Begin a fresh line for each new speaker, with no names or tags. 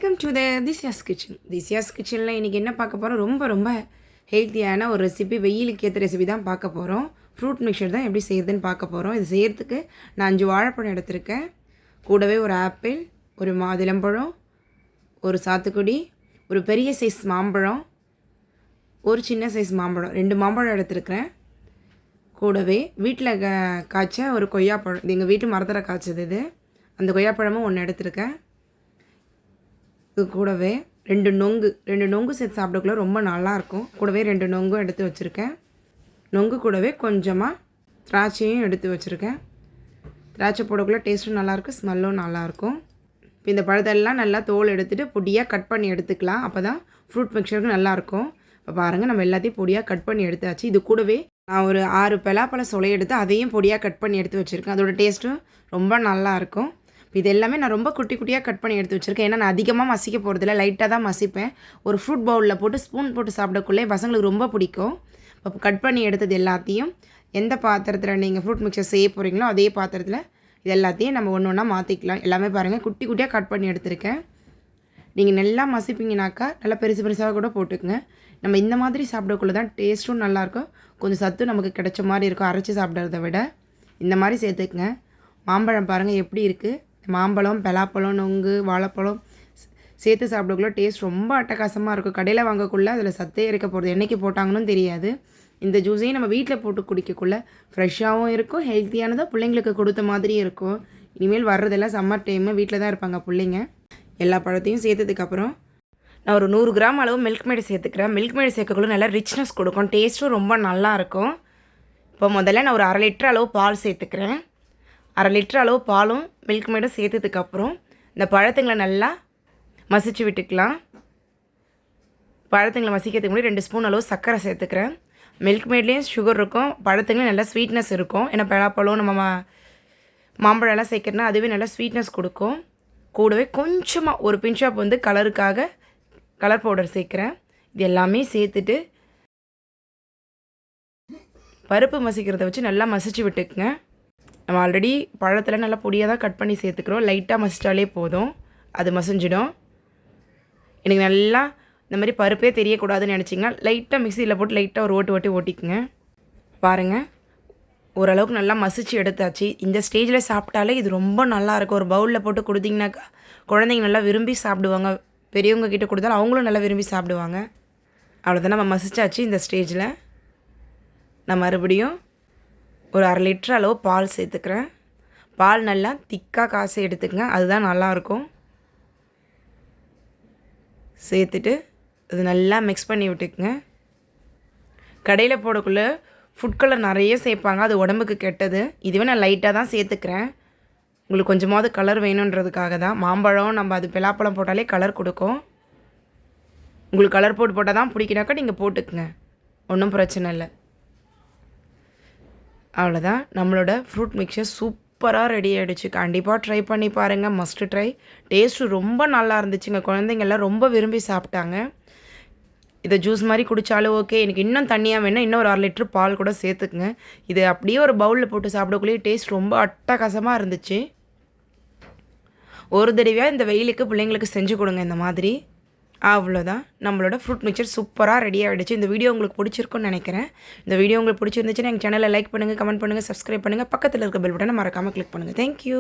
Welcome to Thisya's kitchen. Thisya's கிச்சனில் இன்றைக்கி என்ன பார்க்க போகிறோம்? ரொம்ப ஹெல்த்தியான ஒரு ரெசிபி, வெயிலுக்கு ஏற்ற ரெசிபி தான் பார்க்க போகிறோம். ஃப்ரூட் மிக்சர் தான் எப்படி செய்யுதுன்னு பார்க்க போகிறோம். இது செய்கிறதுக்கு நான் 5 வாழைப்பழம் எடுத்திருக்கேன். கூடவே ஒரு ஆப்பிள், ஒரு மாதுளம்பழம், ஒரு சாத்துக்குடி, ஒரு பெரிய சைஸ் மாம்பழம், ஒரு சின்ன சைஸ் மாம்பழம், 2 மாம்பழம் எடுத்துருக்கிறேன். கூடவே வீட்டில் காய்ச்ச ஒரு கொய்யாப்பழம், இது எங்கள் வீட்டு மரத்தில் காய்ச்சது. இது அந்த கொய்யாப்பழமும் ஒன்று எடுத்திருக்கேன். இது கூடவே 2 நொங்கு சேர்த்து சாப்பிடக்குள்ள ரொம்ப நல்லாயிருக்கும். கூடவே 2 நொங்கும் எடுத்து வச்சுருக்கேன். நொங்கு கூடவே கொஞ்சமாக திராட்சையும் எடுத்து வச்சுருக்கேன். திராட்சை போடக்குள்ள டேஸ்ட்டும் நல்லாயிருக்கும், ஸ்மெல்லும் நல்லாயிருக்கும். இப்போ இந்த பழத்தெல்லாம் நல்லா தோல் எடுத்துகிட்டு பொடியாக கட் பண்ணி எடுத்துக்கலாம். அப்போ தான் ஃப்ரூட் மிக்சருக்கு நல்லாயிருக்கும். இப்போ பாருங்கள், நம்ம எல்லாத்தையும் பொடியாக கட் பண்ணி எடுத்தாச்சு. இது கூடவே நான் ஒரு 6 பலாப்பழ சொலை எடுத்து அதையும் பொடியாக கட் பண்ணி எடுத்து வச்சுருக்கேன். அதோடய டேஸ்ட்டும் ரொம்ப நல்லாயிருக்கும். இது எல்லாமே நான் ரொம்ப குட்டியாக கட் பண்ணி எடுத்து வச்சுருக்கேன். ஏன்னா நான் அதிகமாக மசிக்க போகிறதில்ல, லைட்டாக தான் மசிப்பேன். ஒரு ஃப்ரூட் பவுலில் போட்டு ஸ்பூன் போட்டு சாப்பிடக்குள்ளே பசங்களுக்கு ரொம்ப பிடிக்கும். இப்போ கட் பண்ணி எடுத்தது எல்லாத்தையும் எந்த பாத்திரத்தில் நீங்கள் ஃப்ரூட் மிக்சர் செய்ய போகிறீங்களோ அதே பாத்திரத்தில் இது எல்லாத்தையும் நம்ம ஒன்று ஒன்றா மாற்றிக்கலாம். எல்லாமே பாருங்கள், குட்டியாக கட் பண்ணி எடுத்திருக்கேன். நீங்கள் நல்லா மசிப்பீங்கனாக்கா நல்லா பெருசாக கூட போட்டுக்குங்க. நம்ம இந்த மாதிரி சாப்பிடக்குள்ள தான் டேஸ்ட்டும் நல்லாயிருக்கும், கொஞ்சம் சத்து நமக்கு கிடைச்ச மாதிரி இருக்கும். அரைச்சி சாப்பிட்றத விட இந்த மாதிரி சேர்த்துக்குங்க. மாம்பழம் பாருங்கள் எப்படி இருக்குது. மாம்பழம், பலாப்பழம், நொங்கு, வாழைப்பழம் சேர்த்து சாப்பிடக்குள்ள டேஸ்ட் ரொம்ப அட்டகாசமாக இருக்கும். கடையில் வாங்கக்குள்ளே அதில் சத்தே இருக்க போகிறது, என்றைக்கு போட்டாங்கன்னு தெரியாது. இந்த ஜூஸையும் நம்ம வீட்டில் போட்டு குடிக்கக்குள்ளே ஃப்ரெஷ்ஷாகவும் இருக்கும், ஹெல்த்தியானதாக பிள்ளைங்களுக்கு கொடுத்த மாதிரியும் இருக்கும். இனிமேல் வர்றதெல்லாம் சம்மர் டைமு, வீட்டில் தான் இருப்பாங்க பிள்ளைங்க. எல்லா பழத்தையும் சேர்த்ததுக்கப்புறம் நான் ஒரு 100 கிராம் அளவு மில்க் மேடு சேர்த்துக்கிறேன். மில்க் மேடு சேர்க்கக்குள்ள நல்லா ரிச்னஸ் கொடுக்கும், டேஸ்ட்டும் ரொம்ப நல்லாயிருக்கும். இப்போ முதல்ல நான் ஒரு 1/2 லிட்டர் அளவு பால் சேர்த்துக்கிறேன். 1/2 லிட்டர் அளவு பாலும் மில்க் மேடும் சேர்த்ததுக்கப்புறம் இந்த பழத்துங்களை நல்லா மசிச்சு விட்டுக்கலாம். பழத்துங்களை மசிக்கிறதுக்கு முன்னாடி 2 ஸ்பூன் அளவு சர்க்கரை சேர்த்துக்கிறேன். மில்க் மேட்லேயும் சுகர் இருக்கும், பழத்துங்களும் நல்லா ஸ்வீட்னஸ் இருக்கும். ஏன்னா பலாப்பழம் நம்ம மாம்பழம்லாம் சேர்க்குறதுனா அதுவே நல்லா ஸ்வீட்னஸ் கொடுக்கும். கூடவே கொஞ்சமாக ஒரு பிஞ்ச் ஆஃப் கலருக்காக கலர் பவுடர் சேர்க்குறேன். இது எல்லாமே சேர்த்துட்டு பருப்பு மசிக்கிறத வச்சு நல்லா மசிச்சு விட்டுக்குங்க. நம்ம ஆல்ரெடி பழத்தில் நல்லா பொடியாக தான் கட் பண்ணி சேர்த்துக்கிறோம். லைட்டாக மசிச்சாலே போதும், அது மசிஞ்சிடும். எனக்கு நல்லா இந்த மாதிரி பருப்பே தெரியக்கூடாதுன்னு நினச்சிங்கன்னா லைட்டாக மிக்சியில் போட்டு லைட்டாக ஒரு ஓட்டிக்குங்க. பாருங்கள், ஓரளவுக்கு நல்லா மசிச்சு எடுத்தாச்சு. இந்த ஸ்டேஜில் சாப்பிட்டாலே இது ரொம்ப நல்லாயிருக்கும். ஒரு பவுலில் போட்டு கொடுத்திங்கனாக்கா குழந்தைங்க நல்லா விரும்பி சாப்பிடுவாங்க. பெரியவங்க கிட்டே கொடுத்தாலும் அவங்களும் நல்லா விரும்பி சாப்பிடுவாங்க. அவ்வளோதான், நம்ம மசிச்சாச்சு. இந்த ஸ்டேஜில் நான் மறுபடியும் ஒரு 1/2 லிட்டர் அளவு பால் சேர்த்துக்கிறேன். பால் நல்லா திக்காக காசு எடுத்துக்கங்க, அதுதான் நல்லாயிருக்கும். சேர்த்துட்டு அது நல்லா மிக்ஸ் பண்ணி விட்டுக்குங்க. கடையில் போடக்குள்ளே ஃபுட் கலர் நிறைய சேர்ப்பாங்க, அது உடம்புக்கு கெட்டது. இதுவே நான் லைட்டாக தான் சேர்த்துக்கிறேன், உங்களுக்கு கொஞ்சமாவது கலர் வேணுன்றதுக்காக தான். மாம்பழம் நம்ம அது பலாப்பழம் போட்டாலே கலர் கொடுக்கும். உங்களுக்கு கலர் போட்டால் தான் பிடிக்கினாக்கா நீங்கள் போட்டுக்குங்க, ஒன்றும் பிரச்சனை இல்லை. அவ்வளோதான், நம்மளோட ஃப்ரூட் மிக்சர் சூப்பராக ரெடி ஆகிடுச்சு. கண்டிப்பாக ட்ரை பண்ணி பாருங்கள், மஸ்ட்டு ட்ரை. டேஸ்ட்டு ரொம்ப நல்லா இருந்துச்சுங்க, குழந்தைங்கள்லாம் ரொம்ப விரும்பி சாப்பிட்டாங்க. இதை ஜூஸ் மாதிரி குடித்தாலும் ஓகே. எனக்கு இன்னும் தண்ணியாக வேணும், இன்னும் ஒரு 1/2 லிட்டர் பால் கூட சேர்த்துக்குங்க. இது அப்படியே ஒரு பவுலில் போட்டு சாப்பிடக்குள்ளேயே டேஸ்ட் ரொம்ப அட்டகாசமாக இருந்துச்சு. ஒரு தடவையாக இந்த வெயிலுக்கு பிள்ளைங்களுக்கு செஞ்சு கொடுங்க இந்த மாதிரி. அவ்வளோதான், நம்மளோட ஃப்ரூட் மிக்சர் சூப்பராக ரெடி ஆகிடுச்சு. இந்த வீடியோ உங்களுக்கு பிடிச்சிருக்குன்னு நினைக்கிறேன். இந்த வீடியோ உங்களுக்கு பிடிச்சிருந்துச்சுன்னா எங்கள் சேனலை லைக் பண்ணுங்கள், கமெண்ட் பண்ணுங்கள், சப்ஸ்கிரைப் பண்ணுங்கள். பக்கத்தில் இருக்க பெல் பட்டனை மறக்காமல் கிளிக் பண்ணுங்கள். தேங்க்யூ.